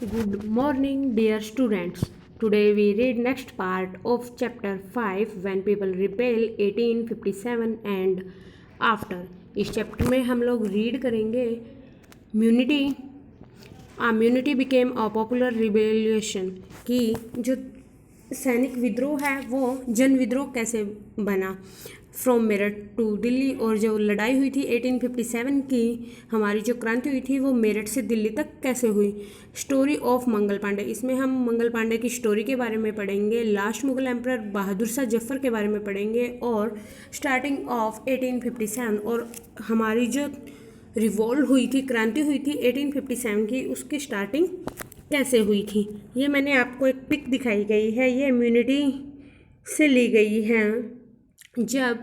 Good morning, dear students. Today we read next part of chapter 5 when people rebel 1857 and after. इस chapter में हम लोग read करेंगे म्यूनिटी म्यूनिटी became a popular रिबेलिएशन कि जो सैनिक विद्रोह है वो जन विद्रोह कैसे बना फ्रॉम मेरठ टू दिल्ली। और जो लड़ाई हुई थी 1857 की, हमारी जो क्रांति हुई थी वो मेरठ से दिल्ली तक कैसे हुई। स्टोरी ऑफ मंगल पांडे, इसमें हम मंगल पांडे की स्टोरी के बारे में पढ़ेंगे, लास्ट मुगल एम्परर बहादुर शाह जफर के बारे में पढ़ेंगे और स्टार्टिंग ऑफ 1857 और हमारी जो रिवॉल्ट हुई थी, क्रांति हुई थी 1857 की, उसकी स्टार्टिंग कैसे हुई थी। ये मैंने आपको एक पिक दिखाई गई है, ये इम्यूनिटी से ली गई है जब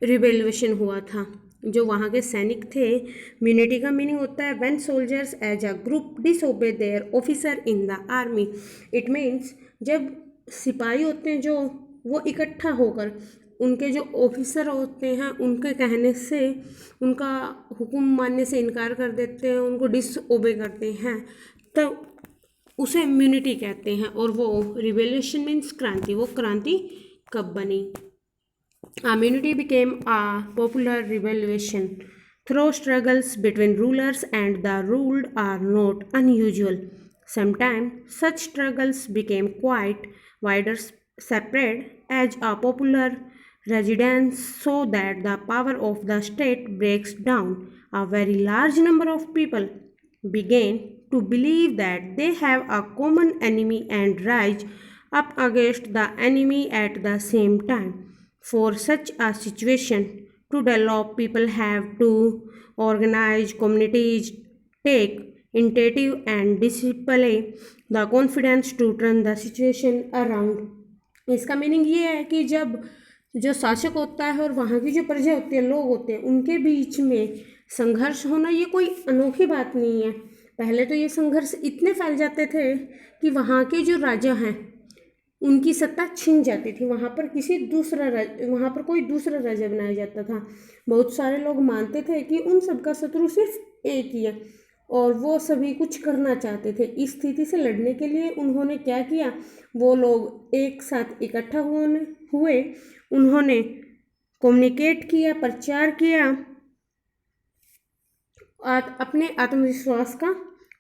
रिबेल्यूशन हुआ था। जो वहाँ के सैनिक थे, म्यूनिटी का मीनिंग होता है when soldiers as a group disobey their officer in the army. It means जब सिपाही होते हैं जो वो इकट्ठा होकर उनके जो ऑफिसर होते हैं उनके कहने से, उनका हुक्म मानने से इनकार कर देते हैं, उनको डिसओबे करते हैं, तब उसे इम्यूनिटी कहते हैं। और वो रिबेल्यूशन मीन्स क्रांति, वो क्रांति कब बनी। Immunity became a popular revolution through struggles between rulers and the ruled are not unusual. Sometimes such struggles became quite widespread as a popular residence so that the power of the state breaks down. A very large number of people began to believe that they have a common enemy and rise up against the enemy at the same time. For such a situation to develop, people have to organize communities, take initiative and display the confidence to turn the situation around. इसका meaning ये है कि जब जो शासक होता है और वहाँ की जो प्रजा होती है, लोग होते हैं, उनके बीच में संघर्ष होना ये कोई अनोखी बात नहीं है। पहले तो ये संघर्ष इतने फैल जाते थे कि वहाँ के जो राजा हैं उनकी सत्ता छिन जाती थी, वहाँ पर वहाँ पर कोई दूसरा राजा बनाया जाता था। बहुत सारे लोग मानते थे कि उन सबका शत्रु सिर्फ एक ही है और वो सभी कुछ करना चाहते थे। इस स्थिति से लड़ने के लिए उन्होंने क्या किया, वो लोग एक साथ इकट्ठा हुए, उन्होंने कम्युनिकेट किया, प्रचार किया, अपने आत्मविश्वास का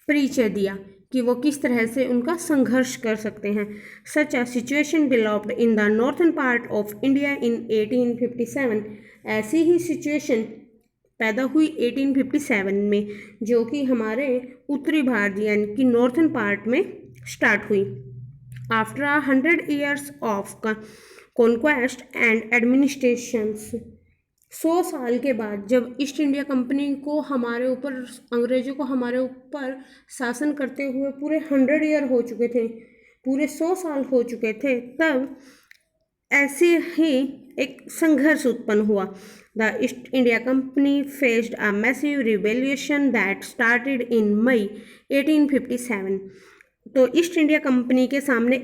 परिचय दिया कि वो किस तरह से उनका संघर्ष कर सकते हैं। Such a situation developed in the northern part of India in 1857। ऐसी ही सिचुएशन पैदा हुई 1857 में, जो कि हमारे उत्तरी भारत यानी कि नॉर्थन पार्ट में स्टार्ट हुई। After 100 years of conquest and administrations, 100 साल के बाद जब ईस्ट इंडिया कंपनी को हमारे ऊपर, अंग्रेजों को हमारे ऊपर शासन करते हुए पूरे 100 ईयर हो चुके थे, पूरे 100 साल हो चुके थे, तब ऐसे ही एक संघर्ष उत्पन्न हुआ। The East India Company faced a massive rebellion that started in May 1857। तो ईस्ट इंडिया कंपनी के सामने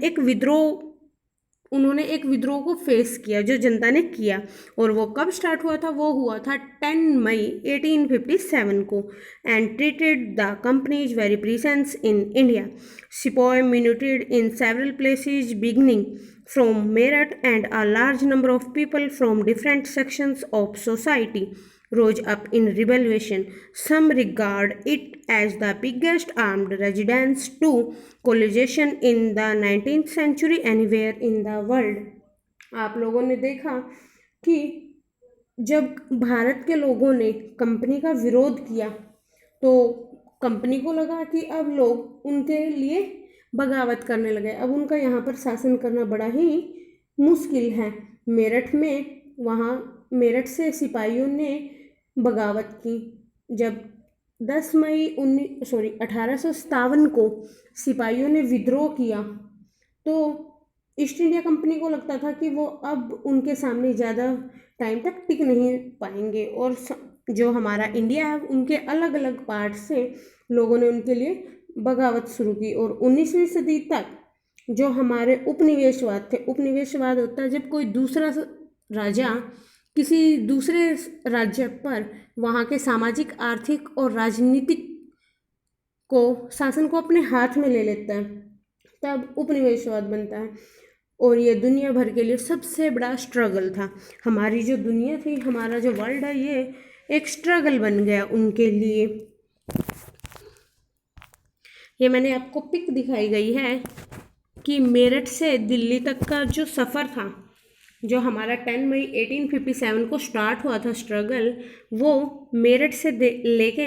उन्होंने एक विद्रोह को फेस किया जो जनता ने किया। और वो कब स्टार्ट हुआ था, वो हुआ था 10 मई 1857 को and treated the company's very presence in India. Sipahi mutinied in several places beginning from Meerut and a large number of people from different sections of society rose up in rebellion. Some regard it as the biggest armed resistance to colonization in the 19th century anywhere in the world. आप लोगों ने देखा कि जब भारत के लोगों ने company का विरोध किया तो कंपनी को लगा कि अब लोग उनके लिए बगावत करने लगे, अब उनका यहाँ पर शासन करना बड़ा ही मुश्किल है। मेरठ से सिपाहियों ने बगावत की। जब 10 मई 1857 को सिपाहियों ने विद्रोह किया तो ईस्ट इंडिया कंपनी को लगता था कि वो अब उनके सामने ज़्यादा टाइम तक टिक नहीं पाएंगे और जो हमारा इंडिया है उनके अलग अलग पार्ट से लोगों ने उनके लिए बगावत शुरू की। और 19वीं सदी तक जो हमारे उपनिवेशवाद थे, उपनिवेशवाद होता है जब कोई दूसरा राजा किसी दूसरे राज्य पर वहाँ के सामाजिक, आर्थिक और राजनीतिक शासन को अपने हाथ में ले लेता है, तब उपनिवेशवाद बनता है। और ये दुनिया भर के लिए सबसे बड़ा स्ट्रगल था। हमारी जो दुनिया थी, हमारा जो वर्ल्ड है, ये एक स्ट्रगल बन गया उनके लिए। ये मैंने आपको पिक दिखाई गई है कि मेरठ से दिल्ली तक का जो सफ़र था, जो हमारा 10 मई 1857 को स्टार्ट हुआ था स्ट्रगल, वो मेरठ से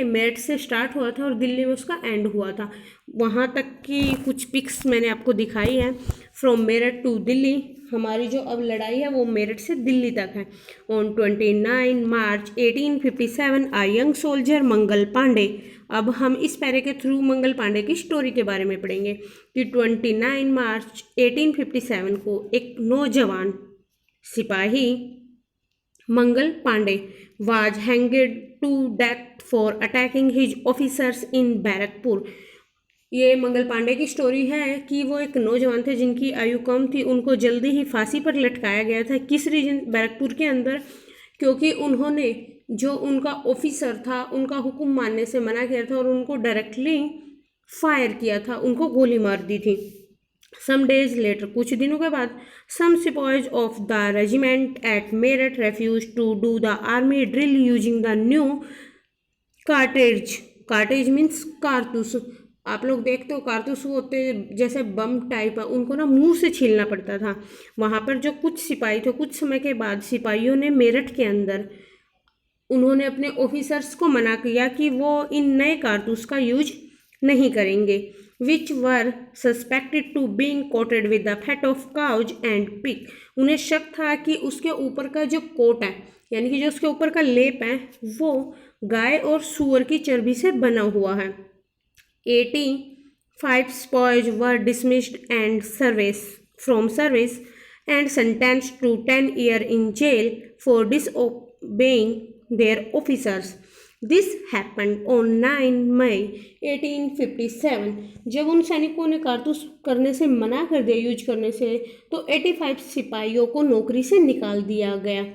मेरठ से स्टार्ट हुआ था और दिल्ली में उसका एंड हुआ था। वहाँ तक की कुछ पिक्स मैंने आपको दिखाई है। फ्रॉम मेरठ टू दिल्ली हमारी जो अब लड़ाई है वो मेरठ से दिल्ली तक है। On 29 March 1857 a young soldier Mangal Pandey. अब हम इस पैरे के थ्रू मंगल पांडे की स्टोरी के बारे में पढ़ेंगे कि 29 मार्च 1857 को एक नौजवान सिपाही Mangal Pandey was hanged to death for attacking his officers in Barrackpore. ये मंगल पांडे की स्टोरी है कि वो एक नौजवान थे जिनकी आयु कम थी, उनको जल्दी ही फांसी पर लटकाया गया था। किस रीजन? बैरकपुर के अंदर, क्योंकि उन्होंने जो उनका ऑफिसर था उनका हुक्म मानने से मना किया था और उनको डायरेक्टली फायर किया था, उनको गोली मार दी थी। सम डेज लेटर, कुछ दिनों के बाद, some sepoys of the regiment at Meerut refuse to do the army drill using the new cartridge. Cartridge means कारतूस। आप लोग देखते हो कारतूस होते जैसे बम टाइप है, उनको ना मुंह से छीलना पड़ता था। वहाँ पर जो कुछ सिपाही थे, कुछ समय के बाद सिपाहियों ने मेरठ के अंदर उन्होंने अपने ऑफिसर्स को मना किया कि वो इन नए कारतूस का यूज नहीं करेंगे, which were suspected to being coated with the fat of cows and pig. उन्हें शक था कि उसके ऊपर का जो कोट है, यानी कि जो उसके ऊपर का लेप है, वो गाय और सूअर की चर्बी से बना हुआ है। 85 spies were dismissed and from service and sentenced to 10 years in jail for disobeying their officers. This happened on 9 May 1857. जब उन सैनिकों ने कारतूस करने से मना कर दिया, यूज करने से, तो 85 सिपाहियों को नौकरी से निकाल दिया गया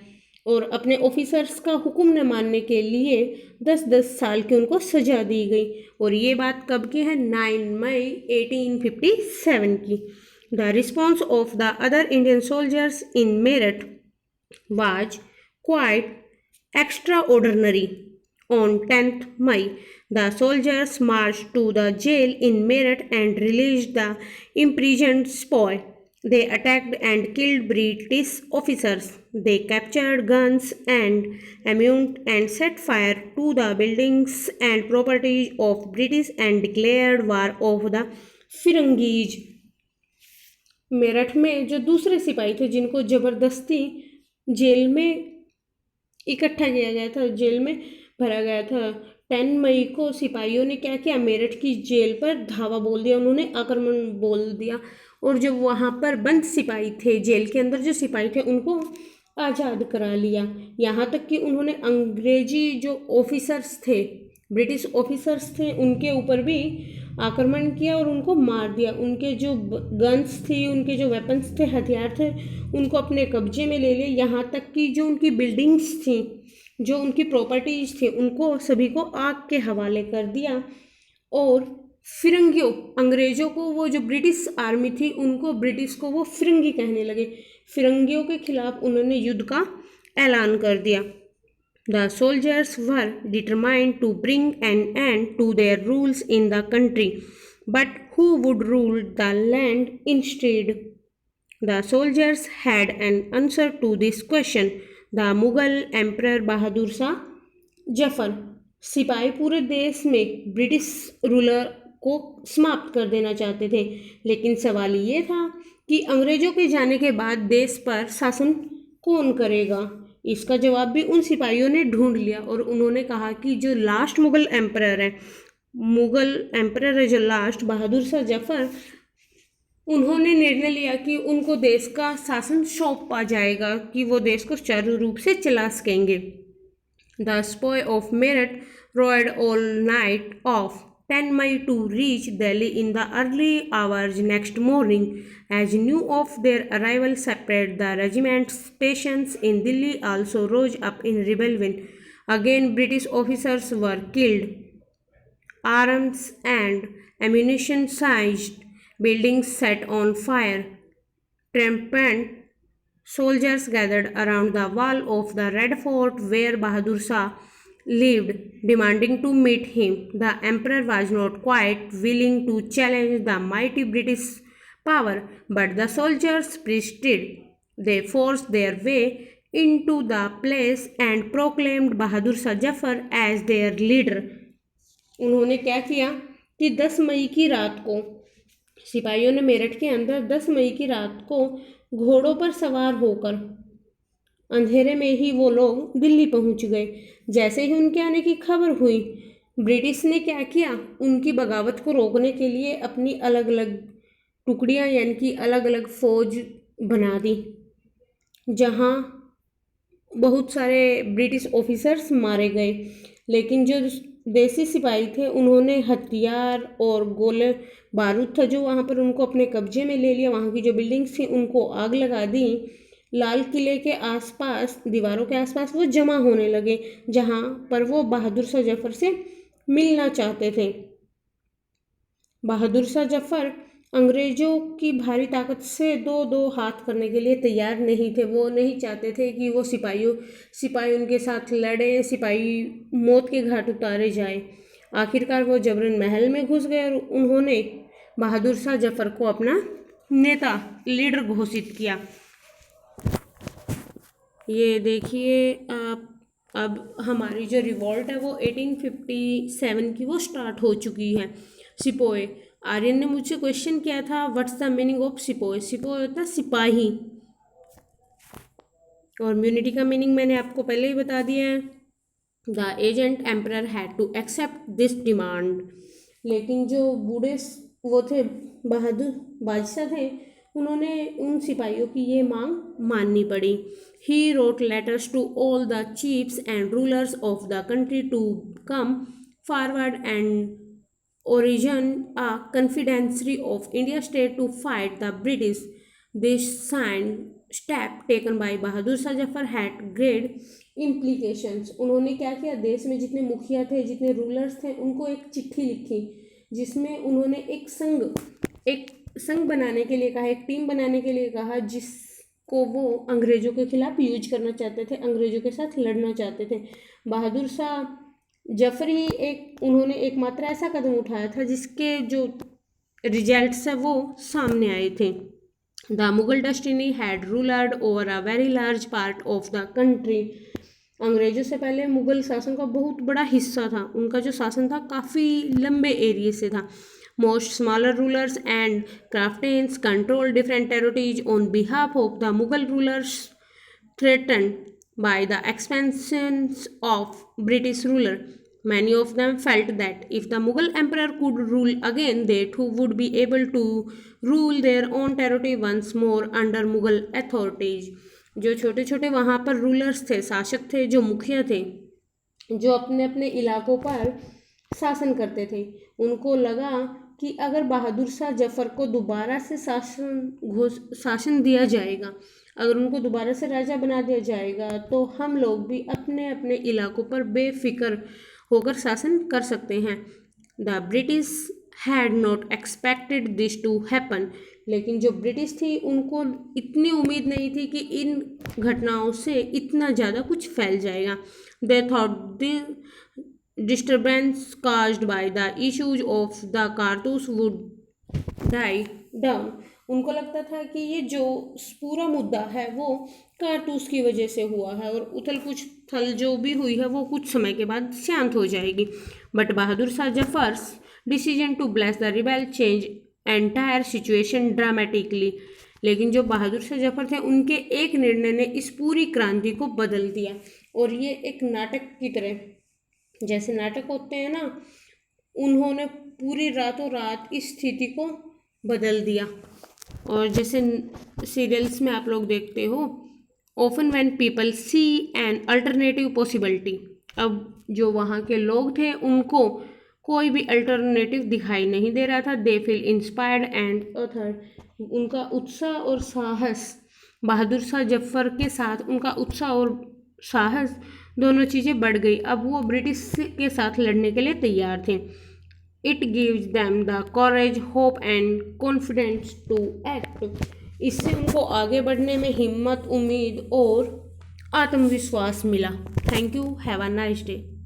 और अपने ऑफिसर्स का हुक्म न मानने के लिए 10-10 साल की उनको सजा दी गई। और ये बात कब की है? 9 मई 1857 की। The response of the other Indian soldiers in Meerut was quite extra ordinary. On 10th May, the soldiers marched to the jail in Meerut and released the imprisoned spy. They attacked and killed British officers. They captured guns and ammunition and set fire to the buildings and properties of British and declared war of the Firangis. Meerut में जो दूसरे सिपाही थे जिनको ज़बरदस्ती jail में इकट्ठा किया गया था, जेल में भरा गया था, 10 मई को सिपाहियों ने क्या किया? मेरठ की जेल पर धावा बोल दिया, उन्होंने आक्रमण बोल दिया। और जो वहाँ पर बंद सिपाही थे, जेल के अंदर जो सिपाही थे, उनको आज़ाद करा लिया। यहाँ तक कि उन्होंने अंग्रेजी जो ऑफिसर्स थे, ब्रिटिश ऑफिसर्स थे, उनके ऊपर भी आक्रमण किया और उनको मार दिया। उनके जो गन्स थी, उनके जो वेपन्स थे, हथियार थे, उनको अपने कब्जे में ले लिए। यहाँ तक कि जो उनकी बिल्डिंग्स थी, जो उनकी प्रॉपर्टीज़ थी, उनको सभी को आग के हवाले कर दिया। और फिरंगियों, अंग्रेज़ों को, वो जो ब्रिटिश आर्मी थी, उनको, ब्रिटिश को वो फिरंगी कहने लगे। फिरंगियों के खिलाफ उन्होंने युद्ध का ऐलान कर दिया। The soldiers were determined to bring an end to their rules in the country, but who would rule the land instead? The soldiers had an answer to this question. The Mughal Emperor Bahadur Shah Jafar. सिपाही पूरे देश में British ruler को समाप्त कर देना चाहते थे, लेकिन सवाल ये था कि अंग्रेज़ों के जाने के बाद देश पर शासन कौन करेगा। इसका जवाब भी उन सिपाहियों ने ढूंढ लिया और उन्होंने कहा कि जो लास्ट मुग़ल एम्परर है जो लास्ट, बहादुर शाह जफ़र, उन्होंने निर्णय लिया कि उनको देश का शासन सौंपा जाएगा, कि वो देश को सुचारू रूप से चला सकेंगे। The स्पॉय of Meerut road all night of 10 May to reach Delhi in the early hours next morning. As news of their arrival spread, the regiment's stations in Delhi also rose up in rebellion. Again, British officers were killed. arms and ammunition-sized buildings set on fire. Triumphant soldiers gathered around the wall of the Red Fort where Bahadur Shah lived, demanding to meet him. The emperor was not quite willing to challenge the mighty British power, but the soldiers persisted. They forced their way into the place and proclaimed Bahadur Shah Jafar as their leader. उन्होंने क्या किया कि 10 मई की रात को सिपाहियों ने मेरठ के अंदर 10 मई की रात को घोड़ों पर सवार होकर अंधेरे में ही वो लोग दिल्ली पहुंच गए। जैसे ही उनके आने की खबर हुई, ब्रिटिश ने क्या किया, उनकी बगावत को रोकने के लिए अपनी अलग अलग टुकड़ियां यानी कि अलग अलग फौज बना दी, जहां बहुत सारे ब्रिटिश ऑफिसर्स मारे गए। लेकिन जो देसी सिपाही थे उन्होंने हथियार और गोले बारूद था जो वहाँ पर उनको अपने कब्जे में ले लिया। वहाँ की जो बिल्डिंग्स थी उनको आग लगा दी। लाल किले के आसपास, दीवारों के आसपास वो जमा होने लगे, जहाँ पर वो बहादुर शाह जफर से मिलना चाहते थे। बहादुर शाह जफर अंग्रेजों की भारी ताकत से दो हाथ करने के लिए तैयार नहीं थे। वो नहीं चाहते थे कि वो सिपाही उनके साथ लड़े, सिपाही मौत के घाट उतारे जाए। आखिरकार वो जबरन महल में घुस गए और उन्होंने बहादुर शाह जफर को अपना नेता, लीडर घोषित किया। ये देखिए आप, अब हमारी जो रिवॉल्ट है वो 1857 की वो स्टार्ट हो चुकी है। सिपोए, आर्यन ने मुझसे क्वेश्चन किया था what's the meaning of sepoy. Sepoy होता है सिपाही, और म्यूनिटी का मीनिंग मैंने आपको पहले ही बता दिया है। The agent emperor had to accept this demand. लेकिन जो बूढ़े वो थे, बहादुर बादशाह थे, उन्होंने उन सिपाहियों की ये मांग माननी पड़ी। He wrote letters to all the chiefs and rulers of the country to come forward and origin a confederacy of India state to fight the British. This step taken by Bahadur Shah Jafar had great implications. उन्होंने क्या किया, देश में जितने मुखिया थे, जितने rulers थे, उनको एक चिट्ठी लिखी जिसमें उन्होंने एक संघ बनाने के लिए कहा, एक टीम बनाने के लिए कहा, जिसको वो अंग्रेजों के खिलाफ यूज करना चाहते थे, अंग्रेजों के साथ लड़ना चाहते थे। बहादुर शाह जफर ही उन्होंने एकमात्र ऐसा कदम उठाया था जिसके जो रिजल्ट्स है वो सामने आए थे। The Mughal destiny had ruled over a very large part of the country. अंग्रेजों से पहले मुगल शासन का बहुत बड़ा हिस्सा था, उनका जो शासन था काफ़ी लंबे एरिए से था। Most smaller rulers and chieftains control different territories on behalf of the Mughal rulers threatened by the expansions of British ruler. Many of them felt that if the Mughal emperor could rule again, they too would be able to rule their own territory once more under Mughal authorities. जो छोटे छोटे वहाँ पर rulers थे, शासक थे, जो मुखिया थे, जो अपने अपने इलाकों पर शासन करते थे, उनको लगा कि अगर बहादुर शाह जफर को दोबारा से शासन दिया जाएगा, अगर उनको दोबारा से राजा बना दिया जाएगा, तो हम लोग भी अपने अपने इलाकों पर बेफिक्र होकर शासन कर सकते हैं। The British had not expected this to happen. लेकिन जो ब्रिटिश थी उनको इतनी उम्मीद नहीं थी कि इन घटनाओं से इतना ज़्यादा कुछ फैल जाएगा। They thought the disturbance caused by the issues of the कारतूस वुड डाई डाउन। उनको लगता था कि ये जो पूरा मुद्दा है वो कारतूस की वजह से हुआ है और उथल पुथल जो भी हुई है वो कुछ समय के बाद शांत हो जाएगी। But Bahadur Shah Zafar's decision to bless the rebel change entire situation dramatically. लेकिन जो बहादुर शाह जफर थे उनके एक निर्णय ने इस पूरी क्रांति को बदल दिया। और ये एक नाटक की तरह, जैसे नाटक होते हैं ना, उन्होंने पूरी रातों रात इस स्थिति को बदल दिया। और जैसे सीरियल्स में आप लोग देखते हो, often when people see an alternative possibility, अब जो वहाँ के लोग थे उनको कोई भी अल्टरनेटिव दिखाई नहीं दे रहा था। They feel inspired and authored. उनका उत्साह और साहस, बहादुर शाह जफर के साथ उनका उत्साह और साहस दोनों चीज़ें बढ़ गई। अब वो ब्रिटिश के साथ लड़ने के लिए तैयार थे। It gives them the courage hope and confidence to act. इससे उनको आगे बढ़ने में हिम्मत, उम्मीद और आत्मविश्वास मिला। Thank you, have a nice day.